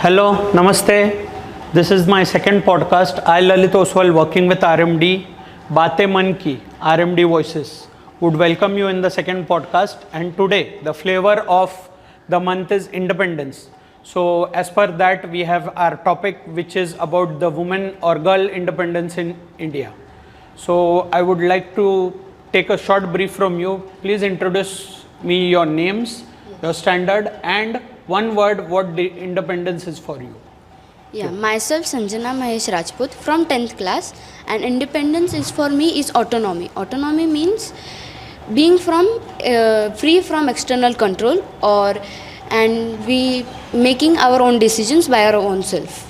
Hello, Namaste. This is my second podcast. I, Lalit Ostwal, working with RMD, Baatein Maan ki RMD Voices, would welcome you in the second podcast. And today, the flavor of the month is independence. So, as per that, we have our topic, which is about the women or girl independence in India. So, I would like to take a short brief from you. Please introduce me your names, your standard, and one word what the independence is for you. Yeah, myself Sanjana Rajput from 10th class, and independence is for me is autonomy. Autonomy means being free from external control, and we making our own decisions by our own self.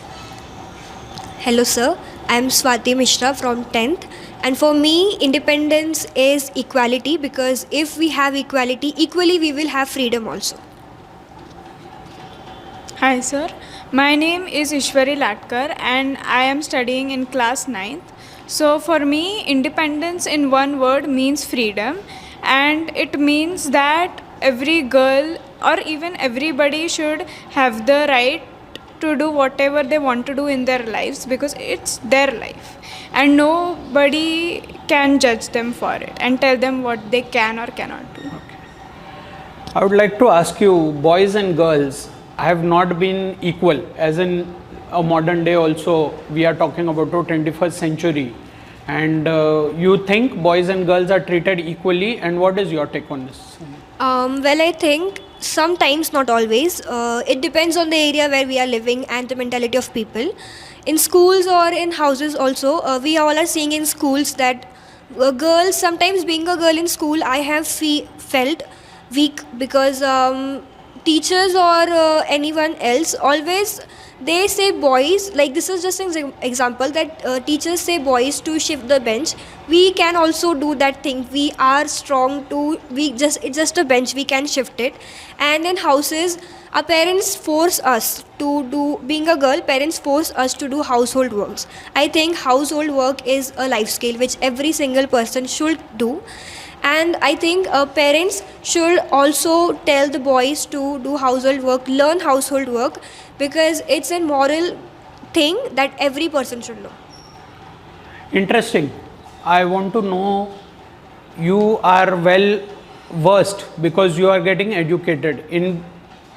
Hello sir, I am Swati Mishra from 10th, and for me independence is equality, because if we have equality, equally we will have freedom also. Hi sir, my name is Ishwari and I am studying in class 9th. So for me, independence in one word means freedom, and it means that every girl or even everybody should have the right to do whatever they want to do in their lives, because it's their life and nobody can judge them for it and tell them what they can or cannot do. Okay. I would like to ask you, boys and girls have not been equal, as in a modern day also we are talking about the 21st century, and you think boys and girls are treated equally, and what is your take on this? Well, I think sometimes, not always. It depends on the area where we are living and the mentality of people. In schools or in houses also, we all are seeing in schools that girls, sometimes being a girl in school, I have felt weak, because teachers or anyone else always they say boys, like this is just an example, that teachers say boys to shift the bench. We can also do that thing. We are strong to, it's just a bench, we can shift it. And in houses, our parents force us to do, being a girl, parents force us to do household works. I think household work is a life skill which every single person should do. And I think parents should also tell the boys to do household work, learn household work, because it's a moral thing that every person should know. Interesting. I want to know, you are well versed because you are getting educated. In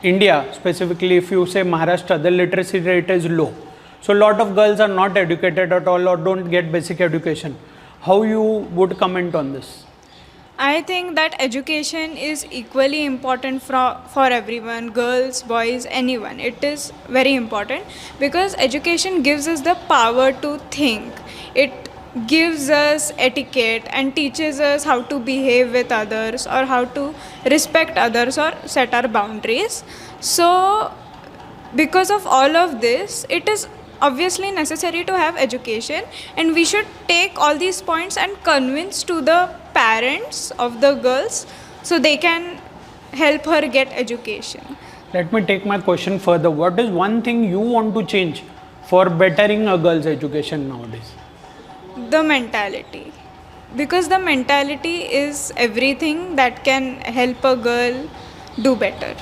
India, specifically if you say Maharashtra, the literacy rate is low. So a lot of girls are not educated at all or don't get basic education. How you would comment on this? I think that education is equally important for everyone, girls, boys, anyone. It is very important because education gives us the power to think. It gives us etiquette and teaches us how to behave with others or how to respect others or set our boundaries. So because of all of this, it is obviously necessary to have education, and we should take all these points and convince to the parents of the girls so they can help her get education. Let me take my question further. What is one thing you want to change for bettering a girl's education nowadays? The mentality, because the mentality is everything that can help a girl do better.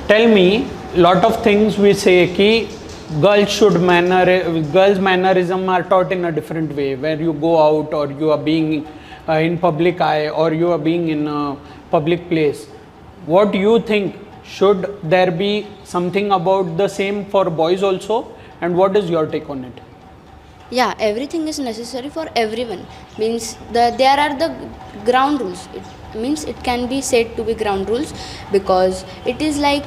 Tell me, lot of things we say ki girls mannerism are taught in a different way, where you go out or you are being in public eye or you are being in a public place. What do you think? Should there be something about the same for boys also, and what is your take on it? Yeah, everything is necessary for everyone. Means there are the ground rules. It means it can be said to be ground rules, because it is like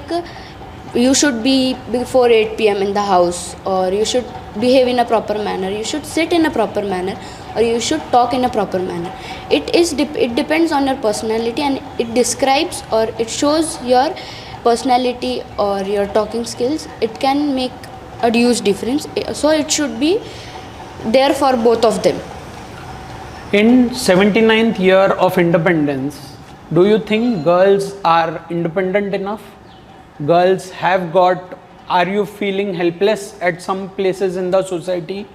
you should be before 8 p.m. in the house, or you should behave in a proper manner, you should sit in a proper manner, or you should talk in a proper manner. It depends on your personality, and it describes or it shows your personality or your talking skills. It can make a huge difference. So it should be there for both of them. In 79th year of independence, do you think girls are independent enough? Girls have got, are you feeling helpless at some places in the society?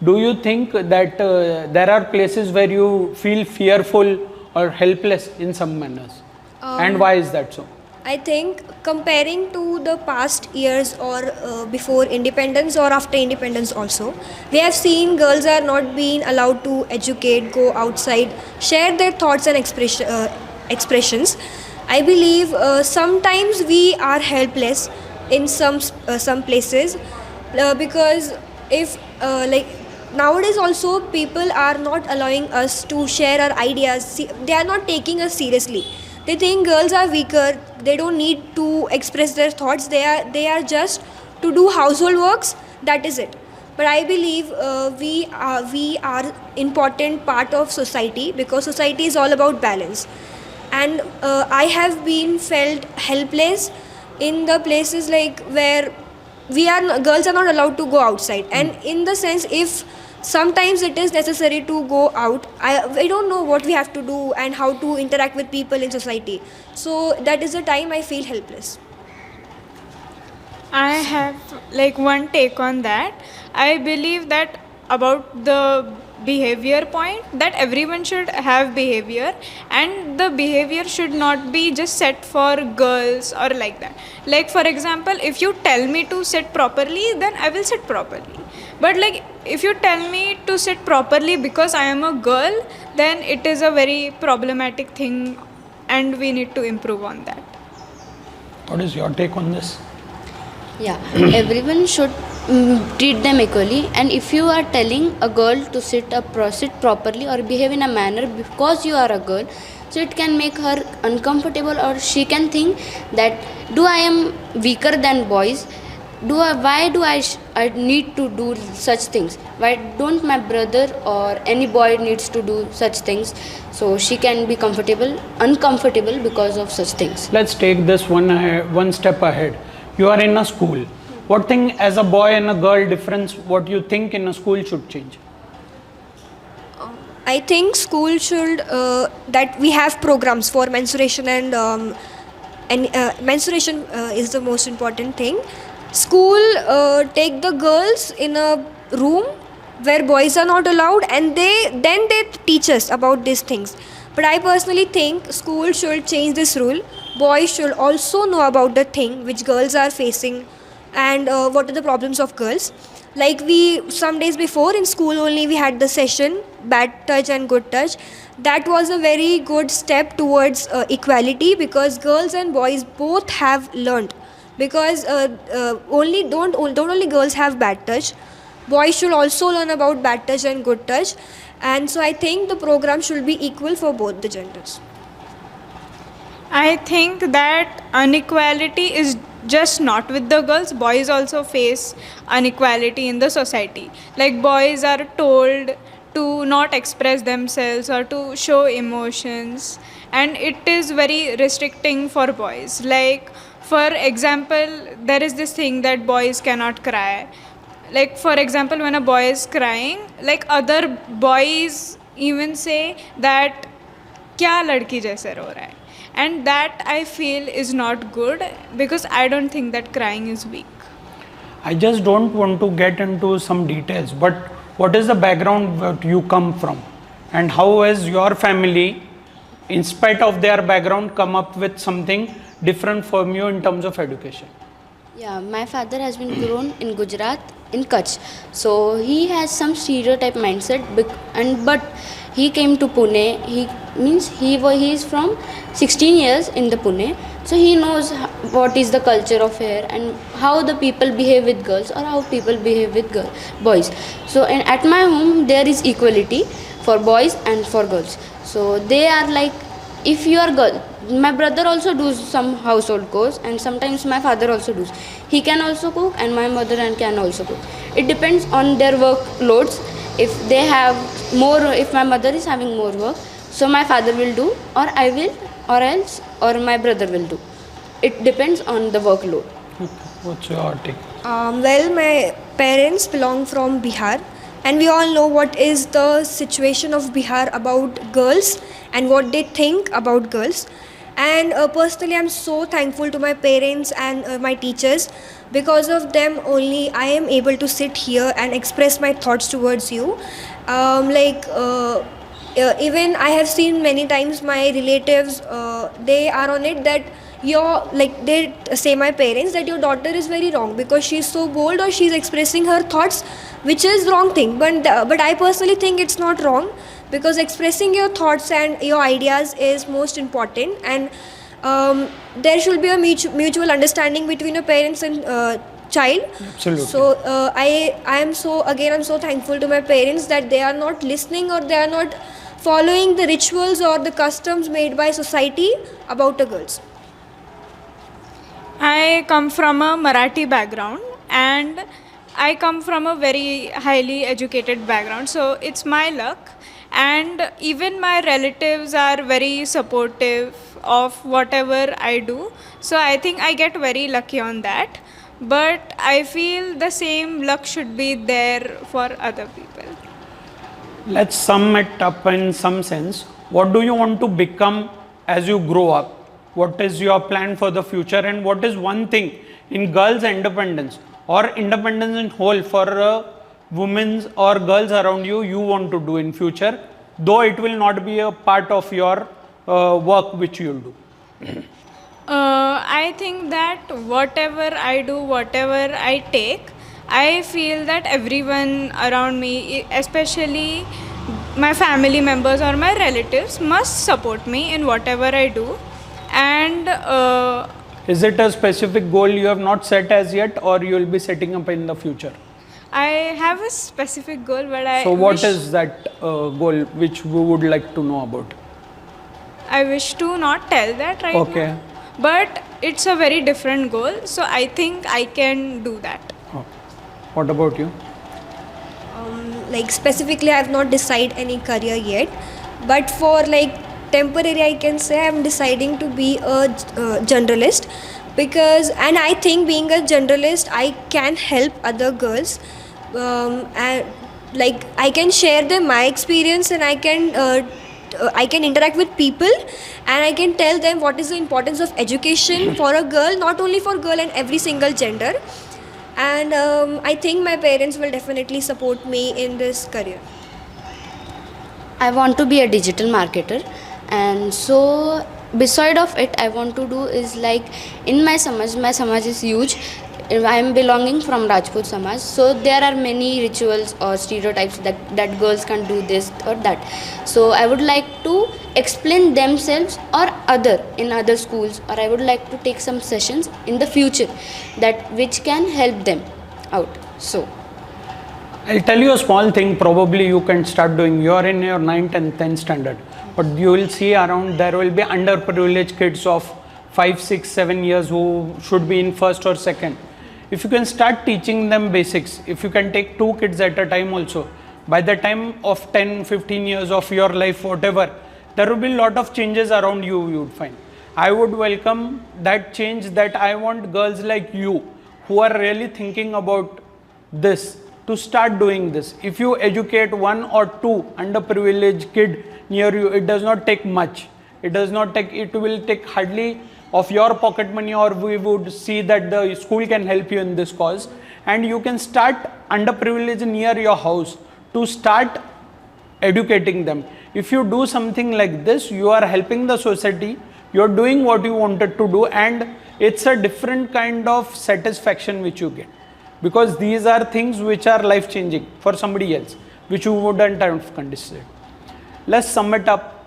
Do you think that there are places where you feel fearful or helpless in some manners? And why is that so? I think comparing to the past years or before independence or after independence also, we have seen girls are not being allowed to educate, go outside, share their thoughts and expressions. I believe sometimes we are helpless in some places because if like nowadays also people are not allowing us to share our ideas. They are not taking us seriously. They think girls are weaker. They don't need to express their thoughts. They are just to do household works. That is it. But I believe we are important part of society because society is all about balance. And I have been felt helpless in the places like where girls are not allowed to go outside, and in the sense if sometimes it is necessary to go out, I don't know what we have to do and how to interact with people in society, so that is the time I feel helpless. I have like one take on that. I believe that about the behavior point, that everyone should have behavior, and the behavior should not be just set for girls or like that. Like for example, if you tell me to sit properly, then I will sit properly. But like if you tell me to sit properly because I am a girl, then it is a very problematic thing and we need to improve on that. What is your take on this? Yeah, everyone should treat them equally. And if you are telling a girl to sit properly or behave in a manner because you are a girl, so it can make her uncomfortable, or she can think that do I am weaker than boys. Why do I need to do such things? Why don't my brother or any boy needs to do such things? So she can be uncomfortable because of such things. Let's take this one step ahead. You are in a school. What thing as a boy and a girl difference, what you think in a school should change? I think school should that we have programs for menstruation and menstruation is the most important thing. School take the girls in a room where boys are not allowed, and they teach us about these things. But I personally think school should change this rule. Boys should also know about the thing which girls are facing and what are the problems of girls. Like we some days before in school only we had the session bad touch and good touch. That was a very good step towards equality because girls and boys both have learned. Because don't only girls have bad touch, boys should also learn about bad touch and good touch, and so I think the program should be equal for both the genders. I think that inequality is just not with the girls. Boys also face inequality in the society. Like boys are told to not express themselves or to show emotions, and it is very restricting for boys. Like for example, there is this thing that boys cannot cry. Like for example, when a boy is crying, like other boys even say that क्या लड़की जैसे रो रहा है, and that I feel is not good because I don't think that crying is weak. I just don't want to get into some details, but what is the background that you come from, and how has your family, in spite of their background, come up with something different from you in terms of education? Yeah, my father has been grown in Gujarat, in Kutch. So he has some stereotype mindset, but he came to Pune. He is from 16 years in the Pune. So he knows what is the culture of here and how the people behave with girls or how people behave with boys. So at my home there is equality for boys and for girls. So they are like, if you are girl, my brother also does some household chores and sometimes my father also does. He can also cook and my mother can also cook. It depends on their workloads. If they have more, if my mother is having more work, so my father will do, or I will, or my brother will do. It depends on the workload. What's your take? Well, my parents belong from Bihar, and we all know what is the situation of Bihar about girls and what they think about girls. And personally, I'm so thankful to my parents and my teachers. Because of them only, I am able to sit here and express my thoughts towards you. Even I have seen many times my relatives, they are on it that they say my parents that your daughter is very wrong because she's so bold or she's expressing her thoughts, which is wrong thing. But I personally think it's not wrong, because expressing your thoughts and your ideas is most important, and there should be a mutual understanding between your parents and child. Absolutely. So I'm so thankful to my parents that they are not listening or they are not following the rituals or the customs made by society about the girls. I come from a Marathi background and I come from a very highly educated background, so it's my luck. And even my relatives are very supportive of whatever I do, so I think I get very lucky on that. But I feel the same luck should be there for other people. Let's sum it up in some sense. What do you want to become as you grow up? What is your plan for the future, and what is one thing in girls' independence or independence in whole for women or girls around you you want to do in future, though it will not be a part of your work which you will do? I think that whatever I do, whatever I take, I feel that everyone around me, especially my family members or my relatives, must support me in whatever I do. And Is it a specific goal you have not set as yet, or you will be setting up in the future? I have a specific goal, but So what is that goal which we would like to know about? I wish to not tell that right Okay. now. But it's a very different goal, so I think I can do that. Okay. What about you? Specifically, I have not decided any career yet, but for temporary, I can say I'm deciding to be a generalist, and I think being a generalist, I can help other girls, and I can share them my experience, and I can interact with people, and I can tell them what is the importance of education for a girl, not only for girl and every single gender. And I think my parents will definitely support me in this career. I want to be a digital marketer, and so beside of it I want to do is in my samaj is huge. I am belonging from Rajput Samaj, so there are many rituals or stereotypes that girls can do this or that. So I would like to explain themselves or in other schools, or I would like to take some sessions in the future that which can help them out. So I'll tell you a small thing, probably you can start doing. You are in your 9th and 10th standard, but you will see around there will be underprivileged kids of 5, 6, 7 years who should be in first or second. If you can start teaching them basics, if you can take 2 kids at a time also, by the time of 10, 15 years of your life, whatever, there will be a lot of changes around you would find. I would welcome that change, that I want girls like you who are really thinking about this to start doing this. If you educate 1 or 2 underprivileged kid near you, it does not take much. It will take hardly of your pocket money, or we would see that the school can help you in this cause, and you can start underprivileged near your house to start educating them. If you do something like this, you are helping the society, you are doing what you wanted to do, and it's a different kind of satisfaction which you get, because these are things which are life changing for somebody else, which you wouldn't have considered. Let's sum it up.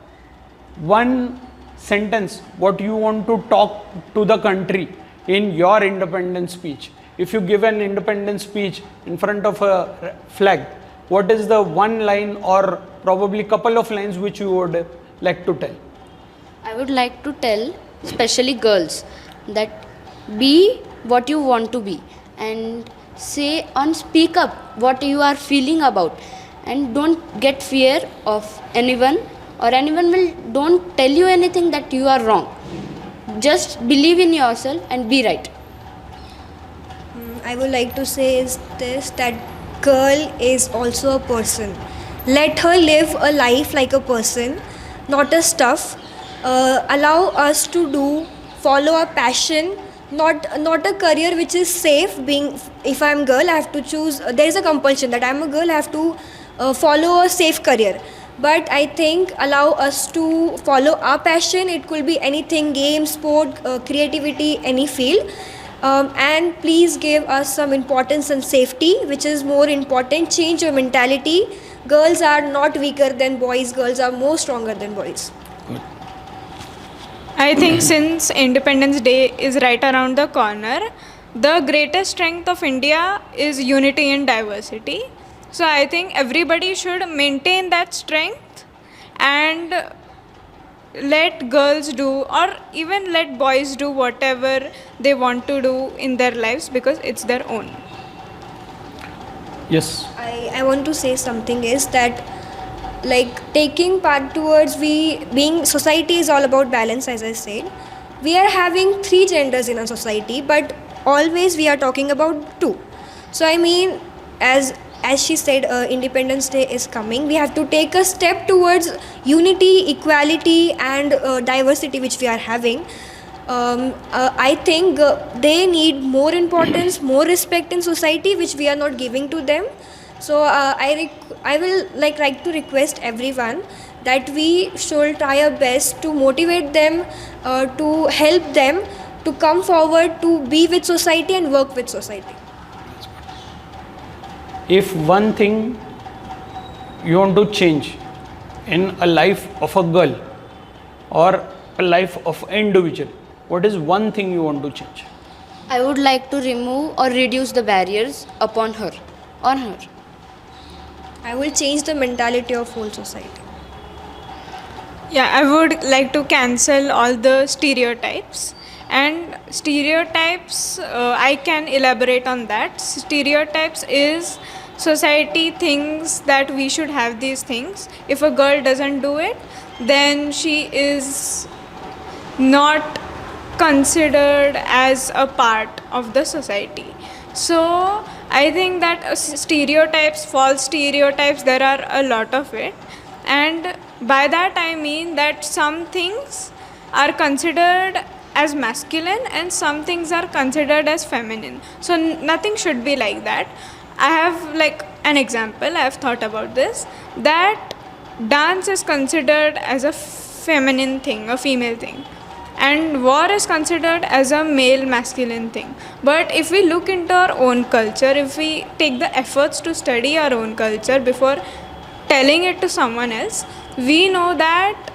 One sentence, what you want to talk to the country in your independence speech. If you give an independence speech in front of a flag, what is the one line or probably couple of lines which you would like to tell? I would like to tell especially girls that be what you want to be, and say and speak up what you are feeling about, and don't get fear of anyone, or anyone will don't tell you anything that you are wrong. Just believe in yourself and be right. I would like to say is this, that girl is also a person. Let her live a life like a person, not a stuff. Allow us to follow our passion, not a career which is safe. If I'm girl, I have to choose. There is a compulsion that I'm a girl, I have to follow a safe career. but I think allow us to follow our passion. It could be anything, game, sport, creativity, any field. And please give us some importance and safety, which is more important. Change your mentality. Girls are not weaker than boys, girls are more stronger than boys. I think since Independence Day is right around the corner, the greatest strength of India is unity in diversity. So I think everybody should maintain that strength and let girls do, or even let boys do whatever they want to do in their lives, because it's their own. Yes. I want to say something is that, like, taking part towards being society is all about balance, as I said. We are having 3 genders in a society, but always we are talking about 2. So I mean, as she said, Independence Day is coming. We have to take a step towards unity, equality, and diversity, which we are having. I think they need more importance, more respect in society, which we are not giving to them. So I will like to request everyone that we should try our best to motivate them, to help them to come forward, to be with society and work with society. If one thing you want to change in a life of a girl or a life of an individual, what is one thing you want to change? I would like to remove or reduce the barriers upon her, on her. I will change the mentality of whole society. Yeah, I would like to cancel all the stereotypes. And stereotypes, I can elaborate on that. Stereotypes is society thinks that we should have these things. If a girl doesn't do it, then she is not considered as a part of the society. So I think that stereotypes, false stereotypes, there are a lot of it. And by that I mean that some things are considered as masculine and some things are considered as feminine. So nothing should be like that. I have like an example, I have thought about this, that dance is considered as a feminine thing, a female thing, and war is considered as a male masculine thing. But if we look into our own culture, if we take the efforts to study our own culture before telling it to someone else, we know that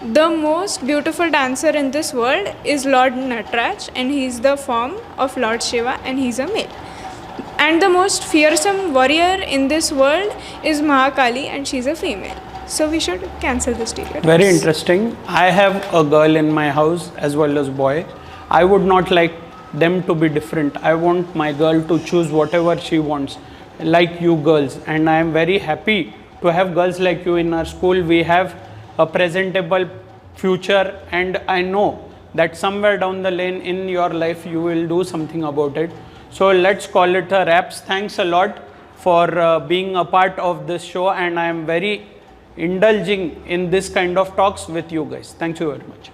the most beautiful dancer in this world is Lord Nataraj, and he is the form of Lord Shiva, and he is a male. And the most fearsome warrior in this world is Mahakali, and she is a female. So we should cancel the stereotypes. Very interesting. I have a girl in my house as well as boy. I would not like them to be different. I want my girl to choose whatever she wants, like you girls. And I am very happy to have girls like you in our school. We have a presentable future, and I know that somewhere down the lane in your life you will do something about it. So let's call it a wraps. Thanks a lot for being a part of this show, and I am very indulging in this kind of talks with you guys. Thank you very much.